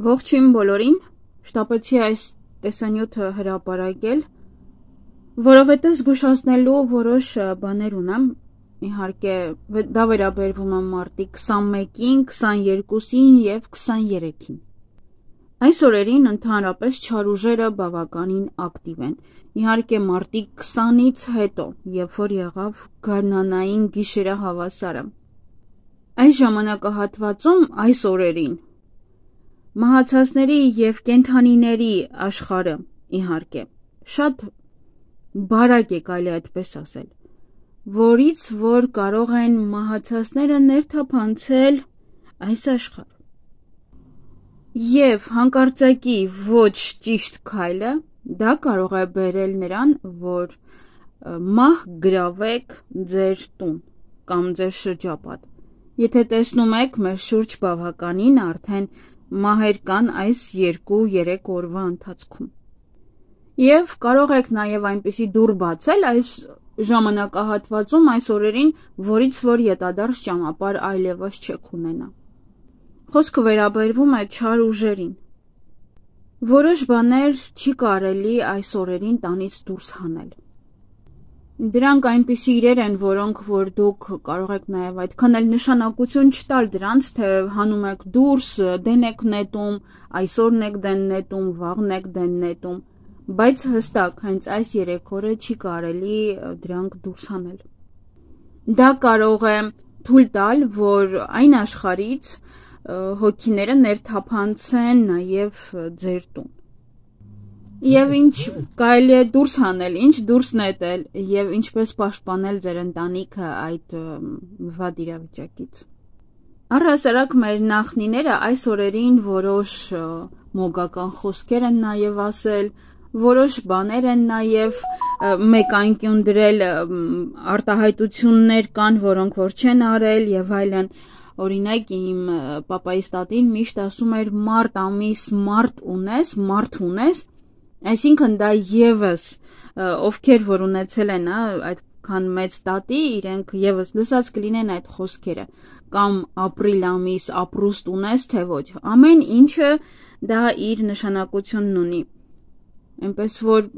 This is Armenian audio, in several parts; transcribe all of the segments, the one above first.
Ողջույն բոլորին, շտապեցի այս տեսանյութը հրապարակել, որովհետև զգուշացնելու որոշ բաներ ունեմ, իհարկե դա վերաբերվում է մարտի 21-ին, 22-ին և 23-ին։ Այս օրերին ընդհանրապես չար ուժերը բավականին ակտիվ են, իհարկե մարտի 20-ից հետո, երբ որ եղավ գարնանային գիշերահավասարը։ Այս ժամանակահատվածում, այս օրերին, մահացածների և կենդանիների աշխարհը, իհարկե, շատ բարակ է, կարելի այդպես ասել, որից որ կարող են մահացածները ներթափանցել այս աշխարհ։ Եվ հանկարծակի ոչ ճիշտ քայլը դա կարող է բերել նրան, որ մահ գրավեք ձեր տուն կամ ձեր շրջապատ։ Եթե տեսնում եք, մեր շուրջ բավականին արդեն մահեր կան այս 2-3 օրվա ընթացքում։ Եվ կարող եք նաև այնպիսի դուռ բացել այս ժամանակահատվածում, այս օրերին, որից որ ետադարձ ճանապարհ այլևս չեք ունենա։ Խոսքը վերաբերվում է չար ուժերին։ Որոշ բաներ չի կարելի այս օրերին տանից դուրս հանել։ Դրանք այնպիսի իրեր են, որոնք որ դուք կարող եք նաև այդքան էլ նշանակություն չտալ դրանց, թե հանում եք դուրս, դեն եք նետում, այսօրն եք դեն նետում, վաղն եք դեն նետում, բայց հստակ հենց այս 3 օրը չի կարելի դրանք դուրս հանել։ Դա կարող է թույլ տալ, որ այն աշխարհից հոգիները ներթափանցեն նաև ձեր տուն։ Եվ ինչ կարելի է դուրս հանել, ինչ դուրս նետել և ինչպես պաշտպանել ձեր ընտանիքը այդ վատ իրավիճակից։ Առհասարակ մեր նախնիները այս օրերին որոշ մոգական խոսքեր են նաև ասել, որոշ բաներ են նաև մեկ անկյուն դրել, արտահայտություններ կան, որոնք որ չեն արել և այլն։ Օրինակ իմ պապայիս տատին միշտ ասում էր մարտ ամիս մարդ ունես, այսինքն դա եւս ովքեր որ ունեցել են այդքան մեծ տատի, իրենք եւս լսած կլինեն այդ խոսքերը, կամ ապրիլ ամիս ապրուստ ունես, թե ոչ, ամեն ինչը դա իր նշանակությունն ունի, այնպես որ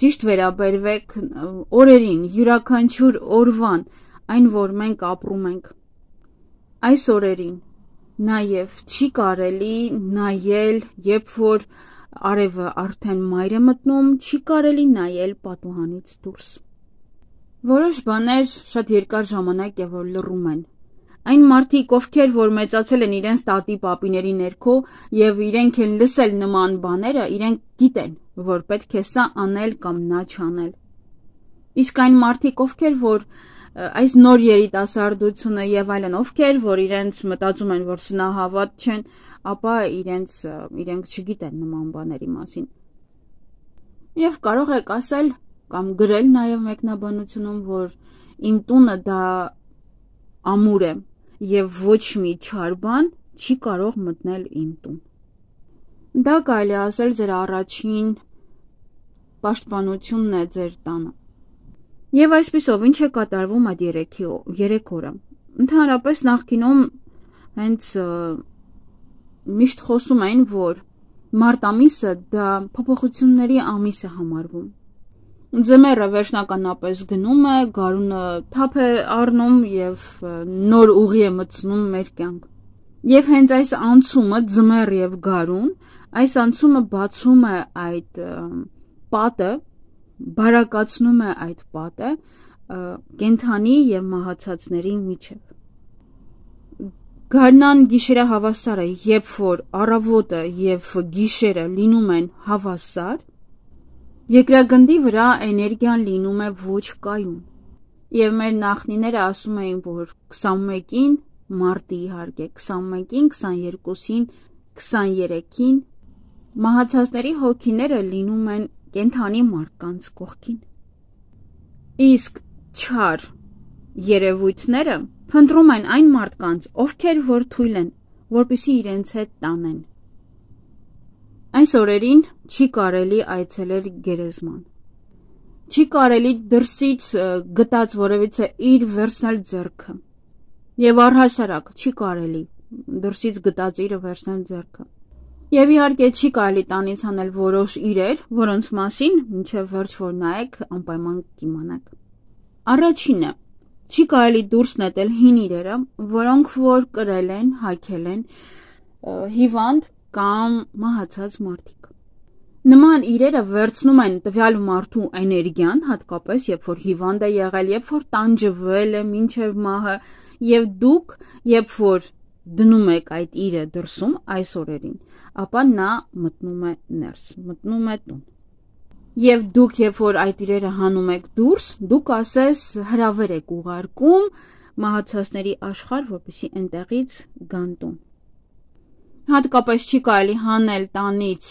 ճիշտ վերաբերվեք օրերին, յուրաքանչյուր օրվան, այն որ մենք ապրում ենք, այս օրերին նաև չի կարելի նայել, երբ որ արևը արդեն մայր է մտնում, չի կարելի նայել պատուհանից դուրս։ Որոշ բաներ շատ երկար ժամանակ է որ լռում են։ Այն մարդիկ, ովքեր որ մեծացել են իրենց տատի պապիների ներքո և իրենք են լսել նման բաները, իրենք գիտեն, որ պետք է սա անել կամ նա չանել։ Իսկ այն մարդիկ, ովքեր որ այս նոր երիտասարդությունը և այլն, ովքեր որ իրենց մտածում են, որ սնահավատ չեն, ապա իրենք չգիտեն նման բաների մասին։ Եվ կարող եք ասել կամ գրել նաև մեկնաբանությունում, որ իմ տունը դա ամուր է և ոչ մի չար բան չի կարող մտնել իմ տուն։ Դա կարելի ասել ձեր առաջին պաշտպանությունն է ձեր տանը։ Եվ այսպիսով ինչ է կատարվում այդ 3 օրը։ Ընդհանրապես նախկինում հենց միշտ խոսում էին, որ մարտ ամիսը դա փոփոխությունների ամիս է համարվում։ Ձմեռը վերջնականապես գնում է, գարունը թափ է առնում և նոր ուղի է մտցնում մեր կյանք։ Եվ հենց այս անցումը, ձմեռ և գարուն, այս անցումը բացում է այդ պատը, բարակացնում է այդ պատը կենդանի և մահացածների միջև։ Գարնան գիշերահավասարը, երբ որ առավոտը և գիշերը լինում են հավասար, երկրագնդի վրա էներգիան լինում է ոչ կայուն։ Եվ մեր նախնիները ասում էին, որ 21-ին, մարտի իհարկե 21-ին, 22-ին, 23-ին մահացածների հոգիները լինում են կենդանի մարդկանց կողքին։ Իսկ չար երևույթները փնտրում են այն մարդկանց, ովքեր որ թույլ են, որպեսզի իրենց հետ տանեն։ Այս օրերին չի կարելի այցելել գերեզման։ Չի կարելի դրսից գտած որևիցե իր վերցնել ձեռքը։ Եվ առհասարակ չի կարելի դրսից գտած իրը վերցնել ձեռքը։ Եվ իհարկե չի կարելի տանից անել որոշ իրեր, որոնց մասին մինչև վերջ որ նայեք անպայման կիմանաք։ Առաջինը, չի կարելի դուրս նետել հին իրերը, որոնք որ կրել են, հագել են հիվանդ կամ մահացած մարդիկ։ Նման իրերը վերցնում են տվյալ մարդու էներգիան, հատկապես երբ որ հիվանդ է եղել, երբ որ տանջվել է մինչև մահը, եւ դուք, երբ որ դնում եք այդ իրը դրսում այս օրերին, ապա նա մտնում է ներս, մտնում է տուն։ Եվ դուք, երբ որ այդ իրերը հանում եք դուրս, դուք ասես հրավեր եք ուղարկում մահացածների աշխարհ, որպեսզի այնտեղից գան տուն։ Հատկապես չի կարելի հանել տանից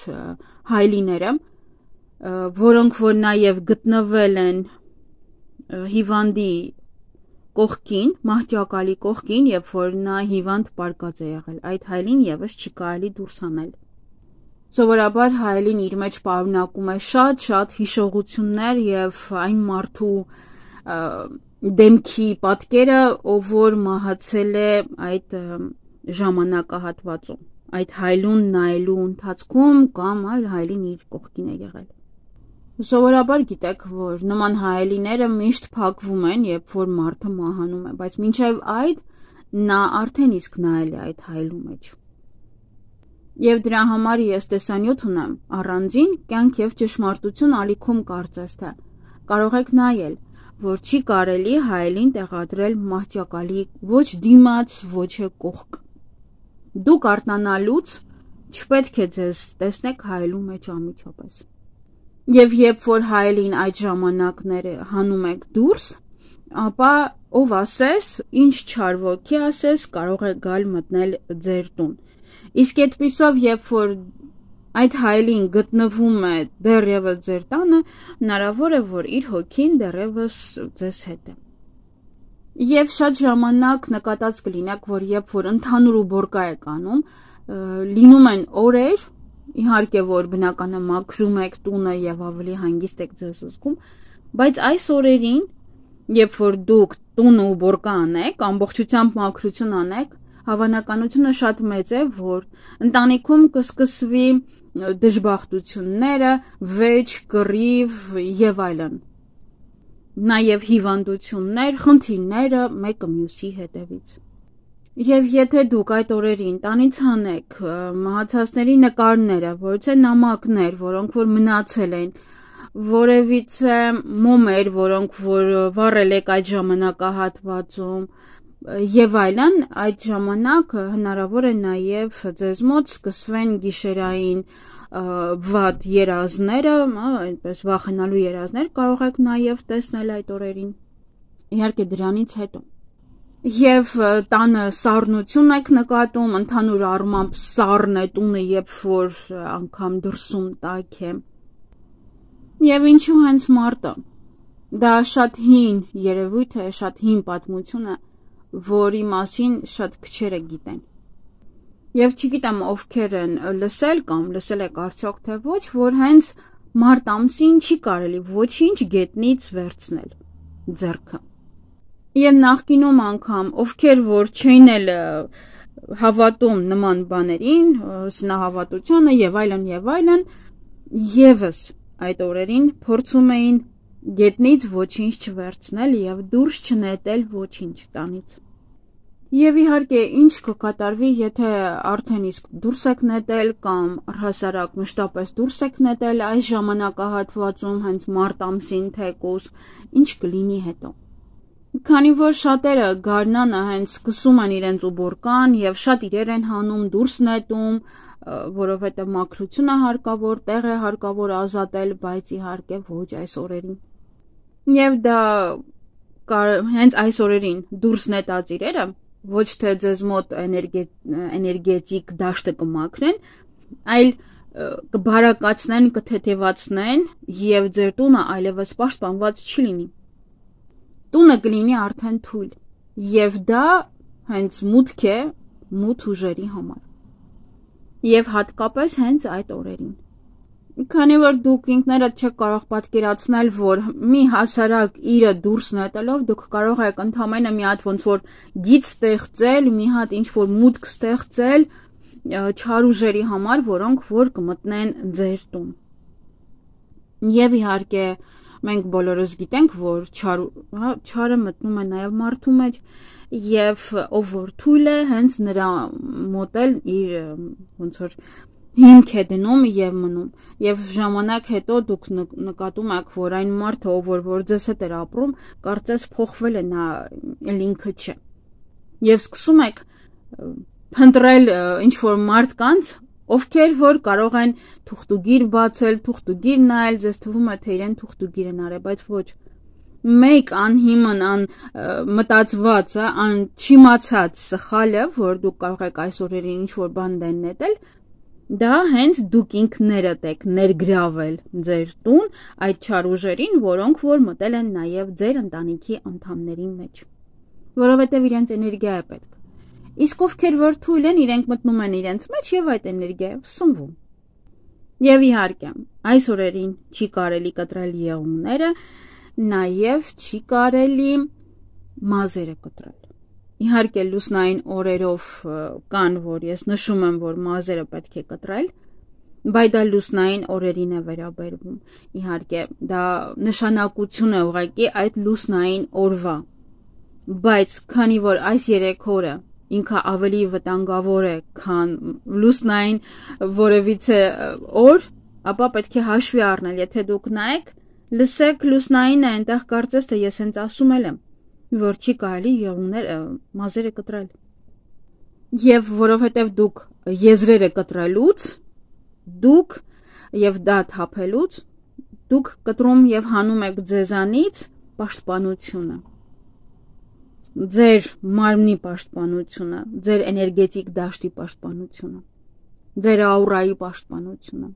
հայլիները, որոնք որ նաև գտնվել են հիվանդի կողքին, մահճակալի կողքին, երբ որ նա հիվանդ պարկած է եղել, այդ հայլին եւս չի կարելի դուրս հանել։ Սովորաբար հայլին իր մեջ պարունակում է շատ հիշողություններ եւ այն մարդու դեմքի պատկերը, ով որ մահացել է այդ ժամանակահատվածում, այդ հայլուն նայելու ընթացքում կամ այլ հայլին իր կողքին է եղել։ Սովորաբար գիտեք, որ նման հայելիները միշտ փակվում են, երբ որ մարդը մահանում է, բայց մինչև այդ նա արդեն իսկ նայել է այդ հայլու մեջ։ Եվ դրա համար ես տեսանյութ ունեմ առանձին կյանք եւ ճշմարտություն ալիքում կարծես թե կարող եք նայել, որ չի կարելի հայելին տեղադրել մահճակալի ոչ դիմաց, ոչ կողք։ Դուք արտանալուց չպետք է ձեզ տեսնեք հայելու մեջ ամիջապես։ Եվ երբ որ հայելին այդ ժամանակները հանում եք դուրս, ապա ով ասես, ինչ չար ոգի ասես, կարող է գալ մտնել ձեր տուն։ Իսկ այդպիսով, երբ որ այդ հայելին գտնվում է դեռևս ձեր տանը, հնարավոր է, որ իր հոգին դեռևս ձեզ հետ է։ Եվ շատ ժամանակ նկատած կլինեք, որ երբ որ ընդհանուր ու բորկա եք անում, լինում են օրեր, իհարկե որ բնականը մաքրում եք տունը եւ ավելի հանգիստ եք ձեզ զգում, բայց այս օրերին, երբ որ դուք տունը ու բորկա անեք, ամբողջությամբ մաքրություն անեք, հավանականությունը շատ մեծ է, որ ընտանիքում կսկսվի դժբախտությունները, վեճ, կռիվ եւ այլն։ Նաեւ հիվանդություններ, խնդիրները մեկը մյուսի հետևից։ Եվ եթե դուք այդ օրերին տանից հանեք մահացածների նկարները, որոնց նամակներ, որոնք որ մնացել են, որևիցե մոմեր, որոնք որ վառել եք այդ ժամանակահատվածում եւ այլն, այդ ժամանակ հնարավոր է նաեւ ձեզ մոտ սկսվեն գիշերային վատ երազները, այնպես վախենալու երազներ կարող եք նաեւ տեսնել այդ օրերին։ Իհարկե դրանից հետո Եվ տանը սառնություն եք նկատում, ընդհանուր առմամբ սառն է տունը, երբ որ անգամ դրսում տաք է։ Եվ ինչու հենց մարտը։ Դա շատ հին երևույթ է, շատ հին պատմություն է, որի մասին շատ քչերը գիտեն։ Եվ չգիտեմ ովքեր են լսել կամ լսել եք արդյոք թե ոչ, որ հենց մարտ ամսին չի կարելի ոչինչ գետնից վերցնել ձեռքը։ Եվ նախկինում անգամ, ովքեր որ չէին էլ հավատում նման բաներին, սնահավատությանը եւ այլն, եւս այդ օրերին փորձում էին գետնից ոչինչ չվերցնել եւ դուրս չնետել ոչինչ տանից։ Եվ իհարկե, ինչ կկատարվի, եթե արդեն իսկ դուրս եք նետել կամ առհասարակ մշտապես դուրս եք նետել այս ժամանակահատվածում հենց մարտ ամսին թեկուզ, ինչ կլինի հետո։ Քանի որ շատերը գարնանը հենց սկսում են իրենց ուբորկան եւ շատ իրեր են հանում դուրս նետում, որովհետեւ մաքրությունը հարկավոր, տեղ է հարկավոր ազատել, բայց իհարկե ոչ այս օրերին։ Եվ դա հենց այս օրերին դուրս նետած իրերը ոչ թե ձեզ մոտ էներգետիկ դաշտը կմաքրեն, այլ կբարակացնեն, կթեթևացնեն եւ ձեր տունը այլևս պաշտպանված չի լինի։ Տունը կլինի արդեն թույլ, եւ դա հենց մուտք է մութ ուժերի համար։ Եվ հատկապես հենց այդ օրերին։ Քանի որ դուք ինքներդ չեք կարող պատկերացնել, որ մի հասարակ իրը դուրս նետելով դուք կարող եք ընդամենը մի հատ ոնց որ գիծ ստեղծել, մի հատ ինչ որ մուտք ստեղծել չար ուժերի համար, որոնք որ կմտնեն ձեր տուն։ Եվ իհարկե մենք բոլորս գիտենք, որ չարը մտնում է նաև մարդու մեջ, եւ ով որ թույլ է, հենց նրա մոտ էլ իր ոնց որ հիմք է դնում եւ մնում, եւ ժամանակ հետո դուք նկատում եք, որ այն մարդը, ով որ ձեզ հետ էր ապրում, կարծես փոխվել է, նա ինքը չէ, եւ սկսում եք փնտրել ինչ որ մարդկանց, ովքեր որ կարող են թուղթուգիր բացել, թուղթուգիր նայել, ձեզ թվում է, թե իրեն թուղթուգիր են արել, բայց ոչ, մեկ անհիմն մտածված, չիմացած սխալը, որ դուք կարող եք այս օրերին ինչ որ բան նետել, դա հենց դուք ինքներդ եք ներգրավել ձեր տուն այդ չար ուժերին, որոնք որ մտել են նաև ձեր ընտանիքի անդամների մեջ, որովհետև իրենց էներգիա է պետք։ Իսկ ովքեր որ թույլ են, իրենք մտնում են իրենց մեջ եւ այդ էներգիայով սնվում։ Եվ իհարկե, այս օրերին չի կարելի կտրել եղունգները, նաև չի կարելի մազերը կտրել։ Իհարկե լուսնային օրերով կան, որ ես նշում եմ, որ մազերը պետք է կտրել, բայց դա լուսնային օրերին է վերաբերվում։ Իհարկե դա նշանակություն է ուղղակի այդ լուսնային օրվա։ Բայց քանի որ այս 3 օրը ինքը ավելի վտանգավոր է, քան լուսնային որևիցե օր, ապա պետք է հաշվի առնել, եթե դուք նայեք, լսեք լուսնային է, այնտեղ կարծես թե ես հենց ասում եմ, որ չի կարելի մազերը կտրել։ Եվ որովհետև դուք եզրերը կտրելուց, դուք եւ դա թափելուց, դուք կտրում եւ հանում եք ձեզանից պաշտպանությունը, ձեր մարմնի պաշտպանությունը, ձեր էներգետիկ դաշտի պաշտպանությունը, ձեր աուրայի պաշտպանությունը։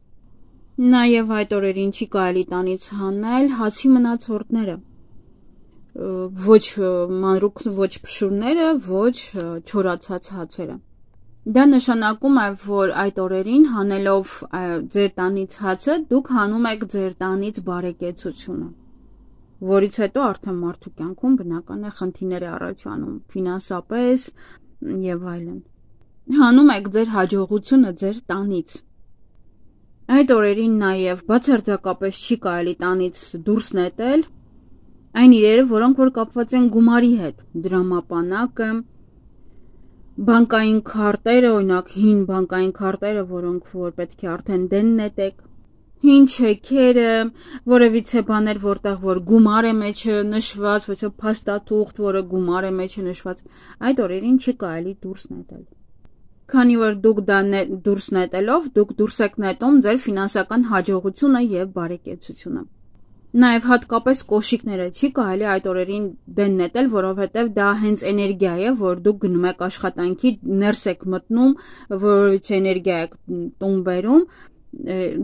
Նաև այդ օրերին չի կարելի տանից հանել հացի մնացորդները, ոչ մանրուք, ոչ փշուրները, ոչ չորացած հացերը։ Դա նշանակում է, որ այդ օրերին հանելով ձեր տանից հացը, դուք հանում եք ձեր տանից բարեկեցությունը, որից հետո արդեն մարդու կյանքում բնական է խնդիրներ է առաջանում, ֆինանսապես եւ այլն։ Հանում եք ձեր հաջողությունը ձեր տանից։ Այդ օրերին նաև բացարձակապես չի կարելի տանից դուրս նետել այն իրերը, որոնք որ կապված են գումարի հետ, դրամապանակը, բանկային քարտերը, օրինակ հին բանկային քարտերը, որոնք որ պետք է արդեն դեն նետեք, հին չեքերը, որևիցե բաներ, որտեղ որ գումար է մեջը նշված, ոչ փաստաթուղթ, որը գումար է մեջը նշված, այդ օրերին չի կարելի դուրս նետել։ Քանի որ դուք դա դուրս նետելով, դուք դուրս եք նետում ձեր ֆինանսական հաջողությունը եւ բարեկեցությունը։ Նաեւ հատկապես կոշիկները չի կարելի այդ օրերին դեն նետել, որովհետեւ դա հենց էներգիա է, որ դուք գնում եք աշխատանքի, ներս եք մտնում, որից էներգիա եք տուն բերում,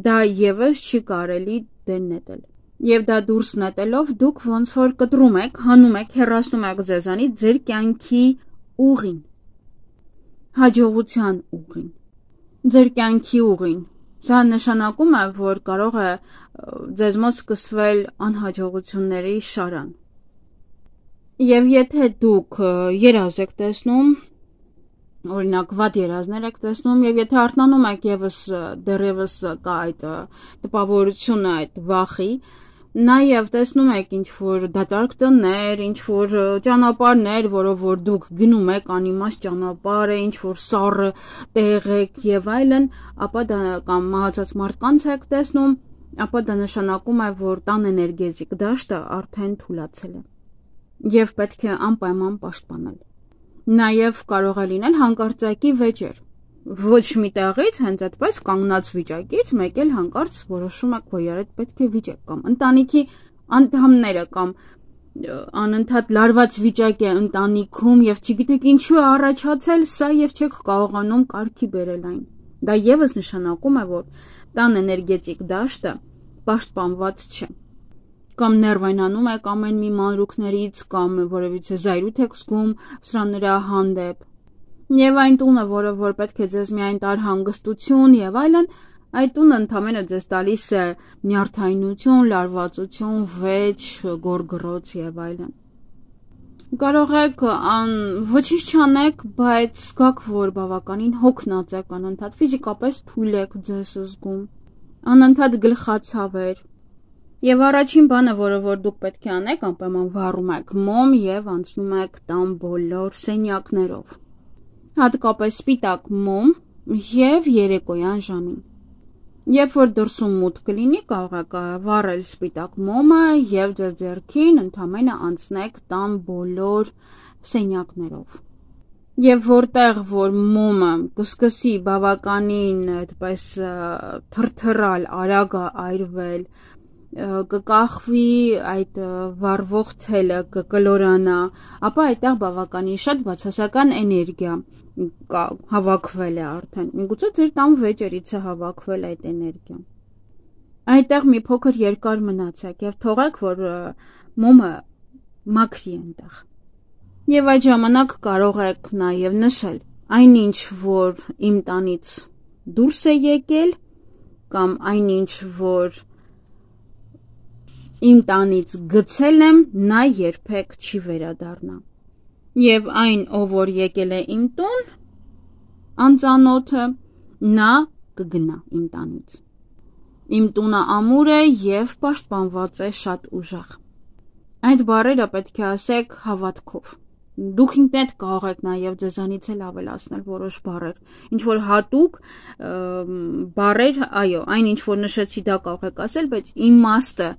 դա եւս չի կարելի դեն նետել։ Եվ դա դուրս նետելով դուք ոնց որ կտրում եք, հանում եք, հեռացնում եք ձեզանից ձեր կյանքի ուղին, հաջողության ուղին, ձեր կյանքի ուղին։ Սա նշանակում է, որ կարող է ձեզ մոտ սկսվել անհաջողությունների շարան։ Եվ եթե դուք երազ եք տեսնում, օրինակ վատ երազներ եք տեսնում, եւ եթե արթնանում եք եւս դեռևս կա այդ տպավորությունը այդ վախի, նաեւ տեսնում եք ինչ որ դատարկ տներ, ինչ որ ճանապարհներ, որով որ դուք գնում եք անիմաստ ճանապարհ է, ինչ որ սառը տեղ եք եւ այլն, ապա դա կամ մահացած մարդկանց եք տեսնում, ապա դա նշանակում է, որ տան էներգետիկ դաշտը արդեն թուլացել է եւ պետք է անպայման պաշտպանել։ Նաեւ կարող է լինել հանկարծակի վեճեր, ոչ մի տեղից, հենց այդպես կանգնած վիճակից մեկ էլ հանկարծ որոշում եք, որ երեկ պետք է վիճակ կամ ընտանիքի անդամները կամ անընդհատ լարված վիճակ է ընտանիքում եւ չգիտեք ինչու է առաջացել սա եւ չեք կարողանում կարգի բերել այն։ Դա եւս նշանակում է, որ տան էներգետիկ դաշտը պաշտպանված չէ։ Կամ ներվայնանում եք ամեն մի մանրուքներից, կամ որևիցե զայրույթ եք զգում սրա նրա հանդեպ։ Եվ այն տունը, որը որ պետք է ձեզ միայն տար հանգստություն եւ այլն, այդ տունը ընդհանրապես ձեզ տալիս է նյարդայնություն, լարվածություն, վեճ, գորգռոց եւ այլն։ Կարող եք ոչինչ չանեք, բայց զգաք, որ բավականին հոգնած եք անընդհատ, ֆիզիկապես թույլ եք ձեզ զգում, անընդհատ գլխացավեր։ Եվ առաջին բանը, որ դուք պետք է անեք, անպայման վառում եք մոմ եւ անցնում եք տան բոլոր սենյակներով։ Հատկապես սպիտակ մոմ եւ երեկոյան ժամին։ Երբ որ դրսում մութ կլինի, կարող եք վառել սպիտակ մոմը եւ ձեր ձեռքին ընդամենը անցնեք տան բոլոր սենյակներով։ Եվ որտեղ որ մոմը կսկսի բավականին այդպես թրթռալ, արագ այրվել, կկախվի այդ վառվող թելը, կկլորանա, ապա այդտեղ բավականին շատ բացասական էներգիա կա, հավաքվել է արդեն։ Միգուցե ձեր տան վեճերից է հավաքվել այդ էներգիան։ Այդտեղ մի փոքր երկար մնացեք եւ թողեք, որ մոմը մաքրի այնտեղ։ Եվ այդ ժամանակ կարող եք նաեւ նշել այնինչ, որ իմ տանից դուրս է եկել, կամ այնինչ, որ իմ տանից գցել եմ, նա երբեք չի վերադառնա։ Եվ այն, ով որ եկել է իմ տուն, անծանոթը, նա կգնա իմ տանից։ Իմ տունը ամուր է եւ պաշտպանված է շատ ուժեղ։ Այդ բառերը պետք է ասեք հավատքով։ Դուք ինքներդ կարող եք նաեւ ձեզանից էլ ավելացնել որոշ բառեր, ինչ որ հատուկ բառեր, այո, այն ինչ որ նշեցի դա կարող եք ասել, բայց իմաստը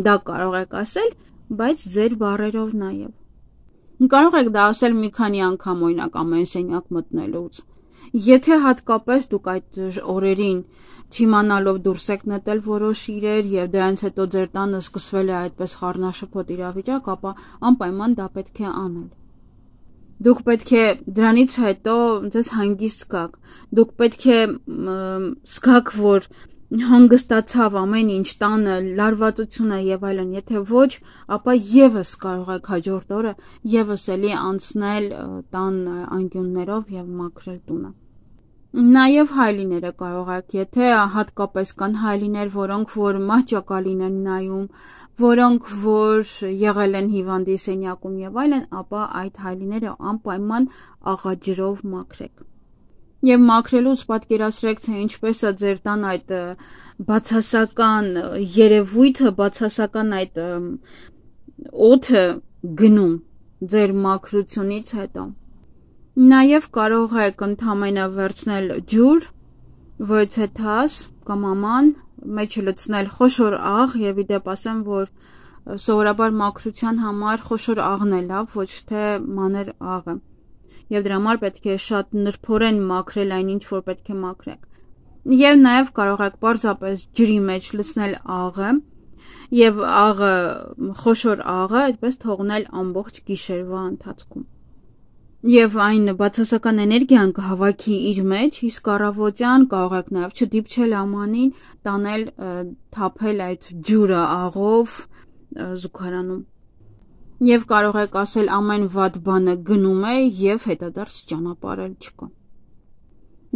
դա կարող եք ասել, բայց ձեր բառերով նաև։ Կարող եք դա ասել մի քանի անգամ, օրինակ ամեն սենյակ մտնելուց։ Եթե հատկապես դուք այդ օրերին չիմանալով դուրս եք նետել որոշ իրեր եւ դրանից հետո ձեր տանը սկսվել է այդպես խառնաշփոթ իրավիճակ, ապա անպայման դա պետք է անել։ Դուք պետք է դրանից հետո ձեզ հանգիստ զգաք։ Դուք պետք է զգաք, որ հանգստացավ ամեն ինչ տանը, լարվածությունը եւ այլն, եթե ոչ, ապա եւս կարող եք հաջորդ օրը եւս էլի անցնել տան անկյուններով եւ մաքրել տունը։ Նաեւ հայլիները կարող եք, եթե հատկապես կան հայլիներ, որոնք որ մահճակալին են նայում, որոնք որ եղել են հիվանդի սենյակում եւ այլն, ապա այդ հայլիները անպայման աղաջրով մաքրեք։ Եվ մաքրելուց պատկերացրեք, թե ինչպես է ձեր տան այդ բացասական երևույթը, բացասական այդ օդը գնում ձեր մաքրությունից հետո։ Նաև կարող եք ընդամենը վերցնել ջուր, ոյցեթաս կամ աման, մեջը լցնել խոշոր աղ եւ իդեպ ասեմ, որ սովորաբար մաքրության համար խոշոր աղն է լավ, ոչ թե մանր աղը։ Եվ դրա համար պետք է շատ նրբորեն մաքրել այն ինչ որ պետք է մաքրեք։ Եվ նաև կարող եք պարզապես ջրի մեջ լցնել աղը եւ աղը, խոշոր աղը, այդպես թողնել ամբողջ գիշերվա ընթացքում։ Եվ այն բացասական էներգիան կհավաքի իր մեջ, իսկ առավոտյան կարող եք նաև չդիպչել ամանին, տանել, թափել այդ ջուրը աղով զուգարանում։ Եվ կարող եք ասել ամեն վատ բանը գնում է եւ հետադարձ ճանապարհել չկա։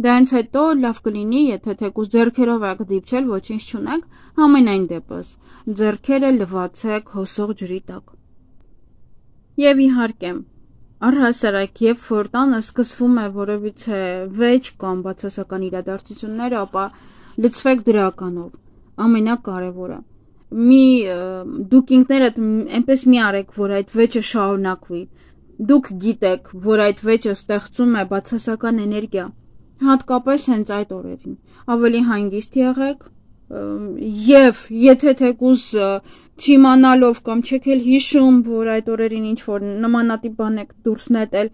Դրանից հետո լավ կլինի, եթե թեկուզ ձեռքերով եք դիպչել, ոչինչ չունեք, համենայն դեպս ձեռքերը լվացեք հոսող ջրի տակ։ Եվ իհարկե, առհասարակ, երբ որ տանը սկսվում է որևիցե վեճ կամ բացասական իրադարձություններ, ապա լցվեք դրականով, ամենակարևորը։ Դուք ինքներդ այնպես մի արեք, որ այդ վեճը շարունակվի։ Դուք գիտեք, որ այդ վեճը ստեղծում է բացասական էներգիա, հատկապես հենց այդ օրերին։ Ավելի հանգիստ եղեք, եւ եթե թեկուզ չիմանալով կամ չեք էլ հիշում, որ այդ օրերին ինչ որ նմանատիպ բան եք դուրս նետել,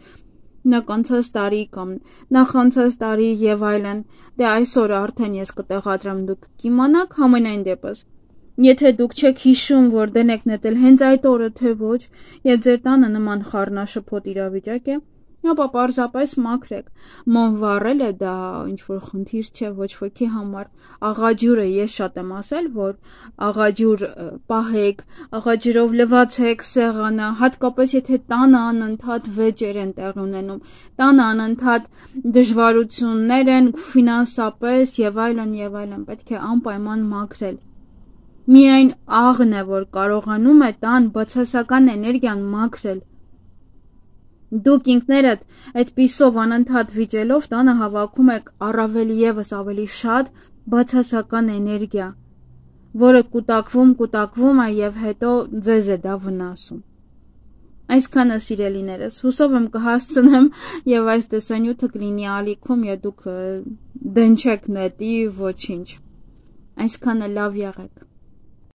նախանցած տարի կամ նախանցած տարի եւ այլն, դե այսօր արդեն ես կտեղադրեմ դուք կիմանաք համենայն դեպս։ Եթե դուք չեք հիշում, որ դեն եք նետել հենց այդ օրը թե ոչ, եւ ձեր տանը նման խառնաշփոթ իրավիճակ է, ապա պարզապես մաքրեք։ Մոմ վառելը դա ինչ որ խնդիր չէ ոչ ոքի համար։ Աղաջուրը ես շատ եմ ասել, որ աղաջուր պահեք, աղաջրով լվացեք սեղանը, հատկապես եթե տանը անընդհատ վեճեր են տեղի ունենում, տանը անընդհատ դժվարություններ են ֆինանսապես եւ այլն, պետք է անպայման մաքրել։ Միայն աղն է, որ կարողանում է տան բացասական էներգիան մաքրել։ Դուք ինքներդ այդպիսով անընդհատ վիճելով տանը հավաքում եք առավել եւս ավելի շատ բացասական էներգիա, որը կուտակվում է եւ հետո ձեզ է դա վնասում։ Այսքանը սիրելիներս, հուսով եմ կհասցնեմ եւ այս տեսանյութը կլինի ալիքում եւ դուք դեն չեք նետի ոչինչ։ Այսքանը լավ եղեք։